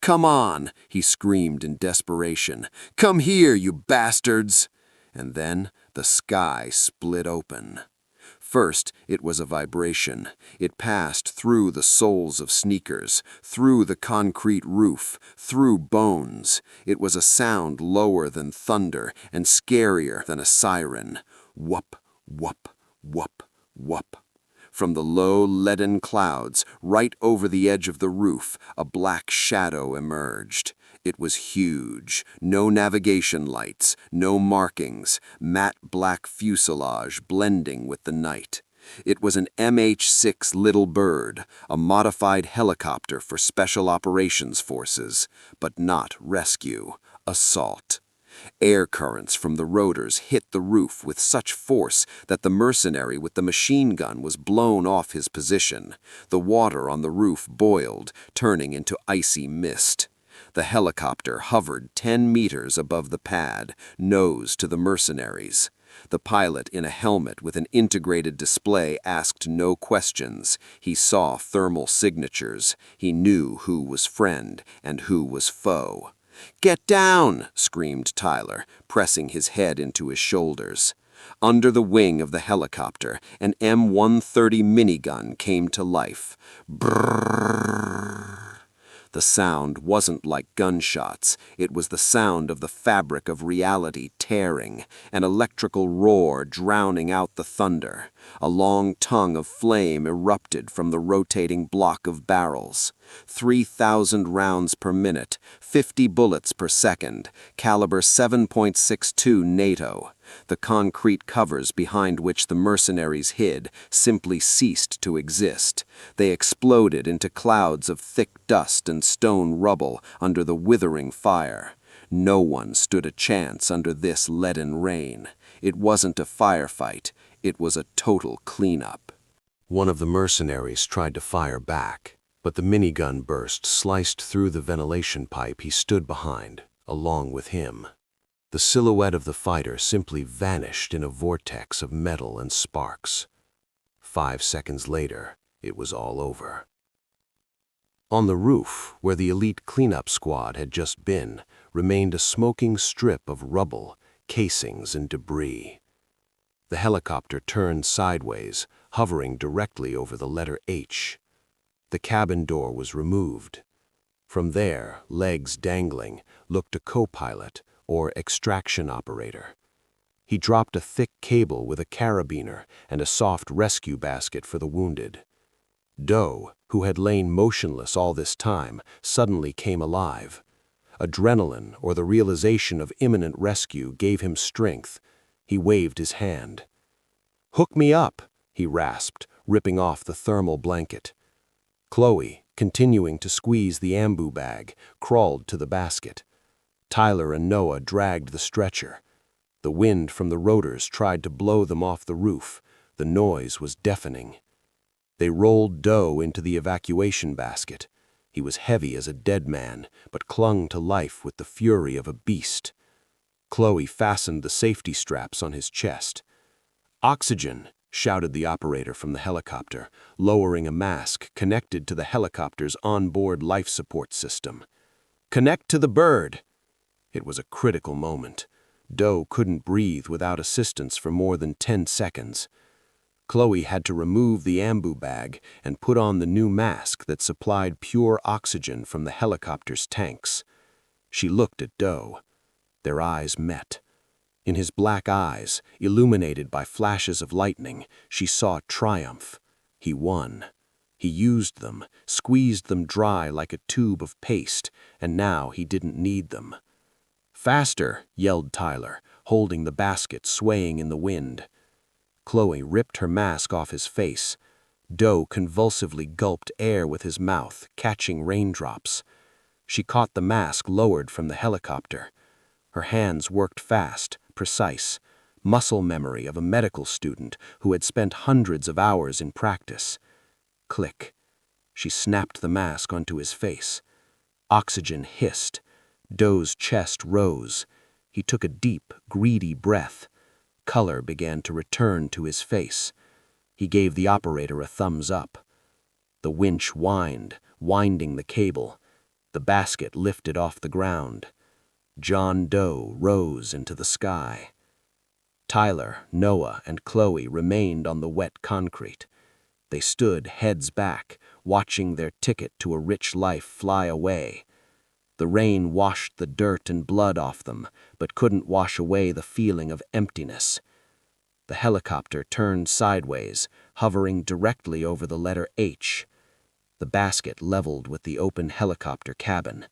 "Come on!" he screamed in desperation. "Come here, you bastards!" And then the sky split open. First, it was a vibration. It passed through the soles of sneakers, through the concrete roof, through bones. It was a sound lower than thunder and scarier than a siren. Whoop, whoop, whoop, whoop. From the low, leaden clouds, right over the edge of the roof, a black shadow emerged. It was huge. No navigation lights, no markings, matte black fuselage blending with the night. It was an MH-6 Little Bird, a modified helicopter for Special Operations Forces, but not rescue, assault. Air currents from the rotors hit the roof with such force that the mercenary with the machine gun was blown off his position. The water on the roof boiled, turning into icy mist. The helicopter hovered 10 meters above the pad, nose to the mercenaries. The pilot in a helmet with an integrated display asked no questions. He saw thermal signatures. He knew who was friend and who was foe. "Get down!" screamed Tyler, pressing his head into his shoulders. Under the wing of the helicopter, an M130 minigun came to life. Brrrr. The sound wasn't like gunshots. It was the sound of the fabric of reality tearing, an electrical roar drowning out the thunder. A long tongue of flame erupted from the rotating block of barrels. 3,000 rounds per minute, 50 bullets per second, caliber 7.62 NATO. The concrete covers behind which the mercenaries hid simply ceased to exist. They exploded into clouds of thick dust and stone rubble under the withering fire. No one stood a chance under this leaden rain. It wasn't a firefight. It was a total cleanup. One of the mercenaries tried to fire back, but the minigun burst sliced through the ventilation pipe he stood behind, along with him. The silhouette of the fighter simply vanished in a vortex of metal and sparks. 5 seconds later, it was all over. On the roof, where the elite cleanup squad had just been, remained a smoking strip of rubble, casings, and debris. The helicopter turned sideways, hovering directly over the letter H. The cabin door was removed. From there, legs dangling, looked a co-pilot, or extraction operator. He dropped a thick cable with a carabiner and a soft rescue basket for the wounded. Doe, who had lain motionless all this time, suddenly came alive. Adrenaline, or the realization of imminent rescue, gave him strength. He waved his hand. "Hook me up," he rasped, ripping off the thermal blanket. Chloe, continuing to squeeze the ambu bag, crawled to the basket. Tyler and Noah dragged the stretcher. The wind from the rotors tried to blow them off the roof. The noise was deafening. They rolled Doe into the evacuation basket. He was heavy as a dead man, but clung to life with the fury of a beast. Chloe fastened the safety straps on his chest. "Oxygen!" shouted the operator from the helicopter, lowering a mask connected to the helicopter's onboard life support system. "Connect to the bird!" It was a critical moment. Doe couldn't breathe without assistance for more than 10 seconds. Chloe had to remove the ambu bag and put on the new mask that supplied pure oxygen from the helicopter's tanks. She looked at Doe. Their eyes met. In his black eyes, illuminated by flashes of lightning, she saw triumph. He won. He used them, squeezed them dry like a tube of paste, and now he didn't need them. "Faster!" yelled Tyler, holding the basket swaying in the wind. Chloe ripped her mask off his face. Doe convulsively gulped air with his mouth, catching raindrops. She caught the mask lowered from the helicopter. Her hands worked fast, precise, muscle memory of a medical student who had spent hundreds of hours in practice. Click. She snapped the mask onto his face. Oxygen hissed. Doe's chest rose. He took a deep, greedy breath. Color began to return to his face. He gave the operator a thumbs up. The winch whined, winding the cable. The basket lifted off the ground. John Doe rose into the sky. Tyler, Noah, and Chloe remained on the wet concrete. They stood heads back, watching their ticket to a rich life fly away. The rain washed the dirt and blood off them, but couldn't wash away the feeling of emptiness. The helicopter turned sideways, hovering directly over the letter H. The basket leveled with the open helicopter cabin.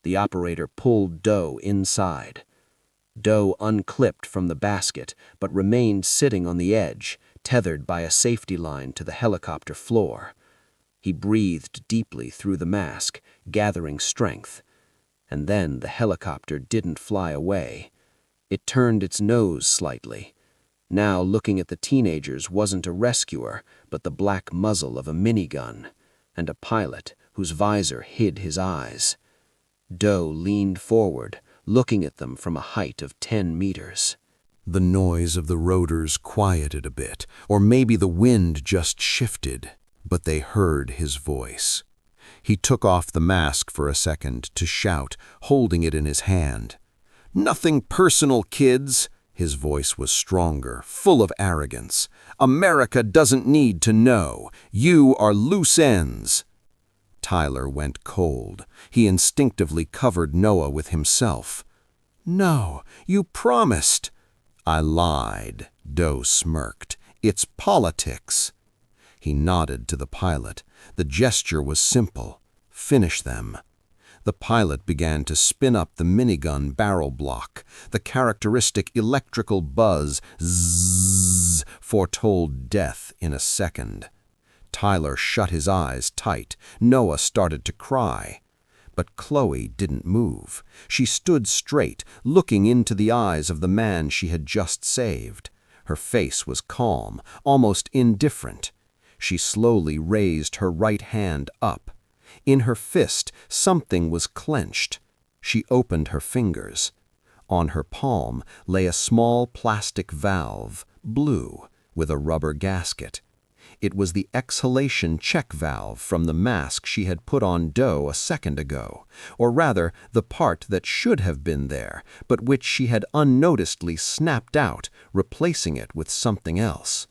The operator pulled Doe inside. Doe unclipped from the basket, but remained sitting on the edge, tethered by a safety line to the helicopter floor. He breathed deeply through the mask, gathering strength. And then the helicopter didn't fly away. It turned its nose slightly. Now looking at the teenagers wasn't a rescuer, but the black muzzle of a minigun, and a pilot whose visor hid his eyes. Doe leaned forward, looking at them from a height of 10 meters. The noise of the rotors quieted a bit, or maybe the wind just shifted, but they heard his voice. He took off the mask for a second to shout, holding it in his hand. "Nothing personal, kids." His voice was stronger, full of arrogance. "America doesn't need to know. You are loose ends." Tyler went cold. He instinctively covered Noah with himself. "No, you promised." "I lied," Doe smirked. "It's politics." He nodded to the pilot. The gesture was simple. "Finish them." The pilot began to spin up the minigun barrel block. The characteristic electrical buzz, zzz, foretold death in a second. Tyler shut his eyes tight. Noah started to cry. But Chloe didn't move. She stood straight, looking into the eyes of the man she had just saved. Her face was calm, almost indifferent. She slowly raised her right hand up. In her fist, something was clenched. She opened her fingers. On her palm lay a small plastic valve, blue, with a rubber gasket. It was the exhalation check valve from the mask she had put on Doe a second ago, or rather, the part that should have been there, but which she had unnoticedly snapped out, replacing it with something else.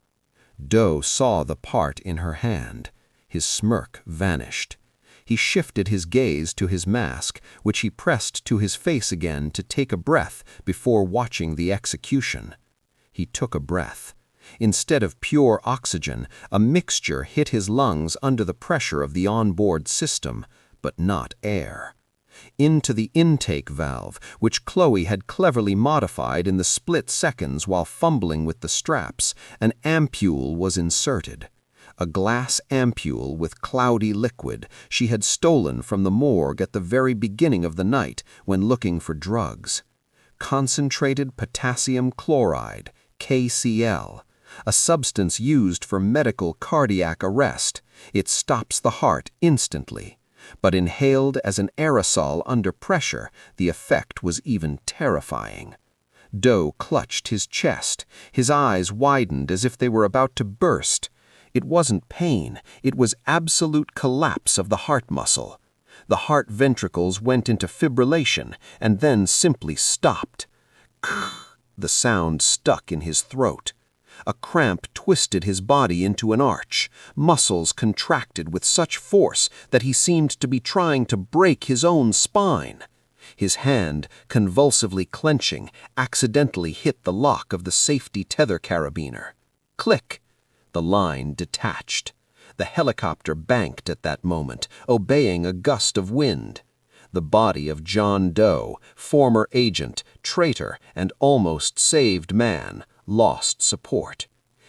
Doe saw the part in her hand. His smirk vanished. He shifted his gaze to his mask, which he pressed to his face again to take a breath before watching the execution. He took a breath. Instead of pure oxygen, a mixture hit his lungs under the pressure of the onboard system, but not air. into the intake valve, which Chloe had cleverly modified in the split seconds while fumbling with the straps. An ampule was inserted. A glass ampule with cloudy liquid she had stolen from the morgue at the very beginning of the night when looking for drugs. Concentrated potassium chloride, KCl, a substance used for medical cardiac arrest. It stops the heart instantly. But inhaled as an aerosol under pressure, the effect was even terrifying. Doe clutched his chest. His eyes widened as if they were about to burst. It wasn't pain, it was absolute collapse of the heart muscle. The heart ventricles went into fibrillation and then simply stopped. The sound stuck in his throat. A cramp twisted his body into an arch. Muscles contracted with such force that he seemed to be trying to break his own spine. His hand, convulsively clenching, accidentally hit the lock of the safety tether carabiner. Click! The line detached. The helicopter banked at that moment, obeying a gust of wind. The body of John Doe, former agent, traitor, and almost saved man, lost support.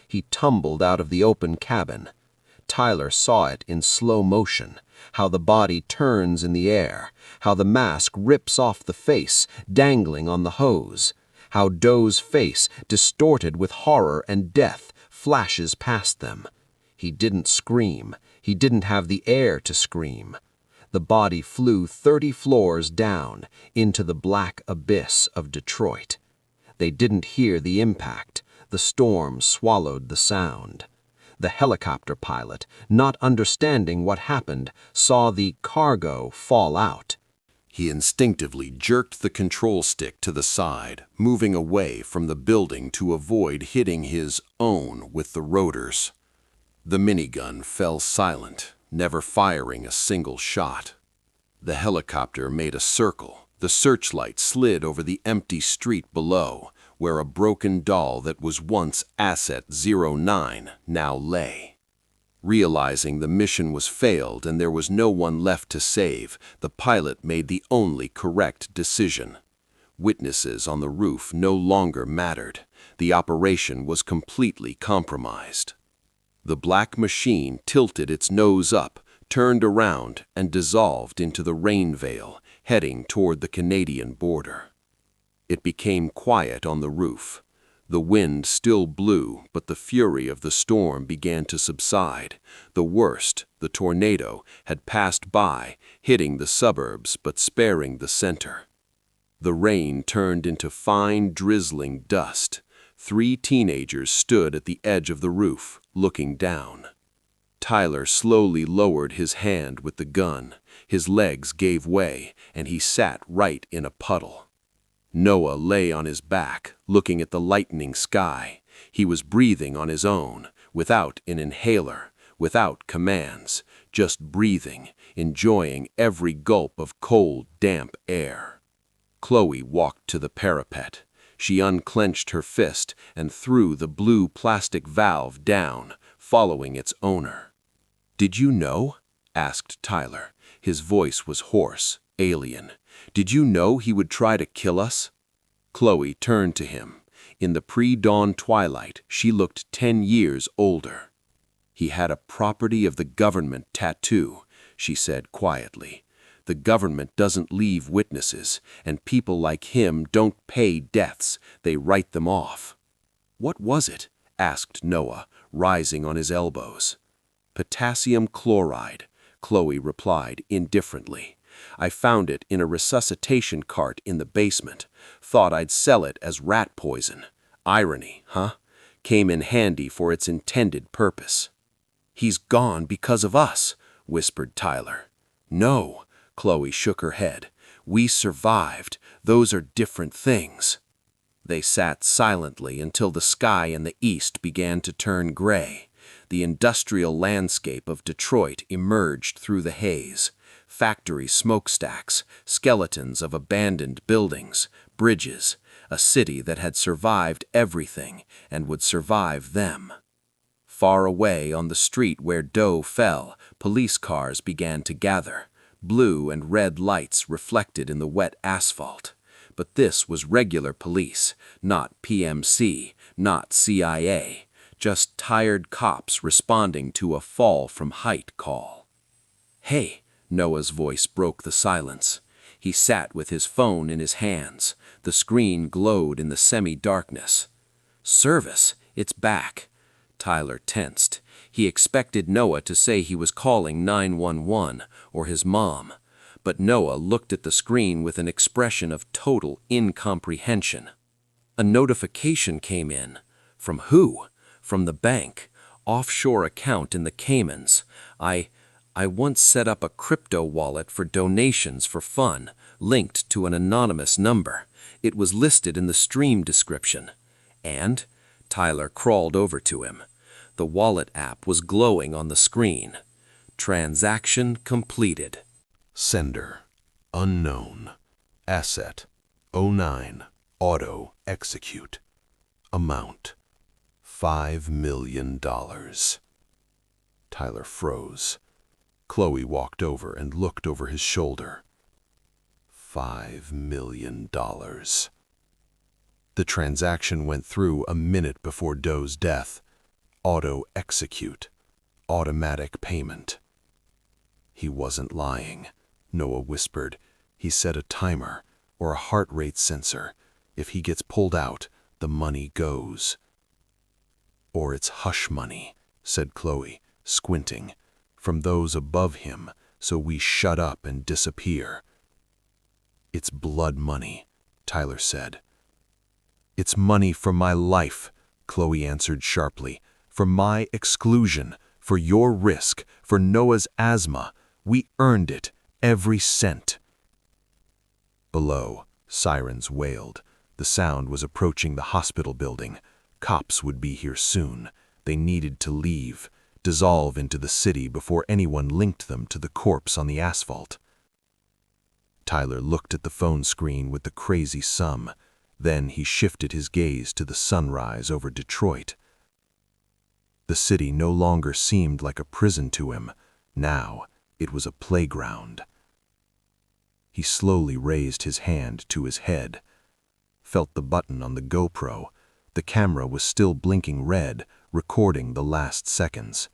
He tumbled out of the open cabin. Tyler saw it in slow motion, how the body turns in the air, how the mask rips off the face, dangling on the hose, how Doe's face, distorted with horror and death, flashes past them. He didn't scream. He didn't have the air to scream. The body flew 30 floors down into the black abyss of Detroit. They didn't hear the impact. The storm swallowed the sound. The helicopter pilot, not understanding what happened, saw the cargo fall out. He instinctively jerked the control stick to the side, moving away from the building to avoid hitting his own with the rotors. The minigun fell silent, never firing a single shot. The helicopter made a circle. The searchlight slid over the empty street below, where a broken doll that was once Asset 09 now lay. Realizing the mission was failed and there was no one left to save, the pilot made the only correct decision. Witnesses on the roof no longer mattered. The operation was completely compromised. The black machine tilted its nose up, turned around, and dissolved into the rain veil, heading toward the Canadian border. It became quiet on the roof. The wind still blew, but the fury of the storm began to subside. The worst, the tornado, had passed by, hitting the suburbs but sparing the center. The rain turned into fine, drizzling dust. 3 teenagers stood at the edge of the roof, looking down. Tyler slowly lowered his hand with the gun. His legs gave way, and he sat right in a puddle. Noah lay on his back, looking at the lightening sky. He was breathing on his own, without an inhaler, without commands, just breathing, enjoying every gulp of cold, damp air. Chloe walked to the parapet. She unclenched her fist and threw the blue plastic valve down, following its owner. "Did you know?" asked Tyler. His voice was hoarse, alien. "Did you know he would try to kill us?" Chloe turned to him. In the pre-dawn twilight, she looked 10 years older. "He had a property of the government tattoo," she said quietly. "The government doesn't leave witnesses, and people like him don't pay deaths, they write them off." "What was it?" asked Noah, rising on his elbows. "Potassium chloride," Chloe replied indifferently. "I found it in a resuscitation cart in the basement. Thought I'd sell it as rat poison. Irony, huh? Came in handy for its intended purpose." "He's gone because of us," whispered Tyler. "No," Chloe shook her head. "We survived. Those are different things." They sat silently until the sky in the east began to turn gray. The industrial landscape of Detroit emerged through the haze. Factory smokestacks, skeletons of abandoned buildings, bridges, a city that had survived everything and would survive them. Far away on the street where Doe fell, police cars began to gather. blue and red lights reflected in the wet asphalt. But this was regular police, not PMC, not CIA, just tired cops responding to a fall from height call. "Hey," Noah's voice broke the silence. He sat with his phone in his hands. The screen glowed in the semi-darkness. "Service, it's back." Tyler tensed. He expected Noah to say he was calling 911 or his mom. But Noah looked at the screen with an expression of total incomprehension. A notification came in. From who? From the bank. Offshore account in the Caymans. I once set up a crypto wallet for donations for fun, linked to an anonymous number. It was listed in the stream description. And Tyler crawled over to him. The wallet app was glowing on the screen. Transaction completed. Sender, unknown. Asset, 09. Auto, execute. Amount, $5 million. Tyler froze. Chloe walked over and looked over his shoulder. $5 million. The transaction went through a minute before Doe's death. Auto execute. Automatic payment. He wasn't lying, Noah whispered. He set a timer or a heart rate sensor. If he gets pulled out, the money goes. Or it's hush money, said Chloe, squinting, from those above him, so we shut up and disappear. It's blood money, Tyler said. It's money for my life, Chloe answered sharply. For my exclusion, for your risk, for Noah's asthma. We earned it, every cent. Below, sirens wailed. The sound was approaching the hospital building. Cops would be here soon. They needed to leave, dissolve into the city before anyone linked them to the corpse on the asphalt. Tyler looked at the phone screen with the crazy sum. Then he shifted his gaze to the sunrise over Detroit. The city no longer seemed like a prison to him. Now it was a playground. He slowly raised his hand to his head, felt the button on the GoPro. The camera was still blinking red, recording the last seconds.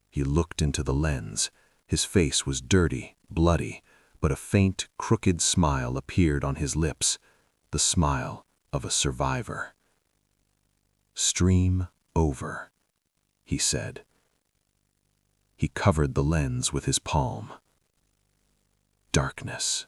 He looked into the lens. His face was dirty, bloody, but a faint, crooked smile appeared on his lips, the smile of a survivor. "Stream over," he said. He covered the lens with his palm. Darkness.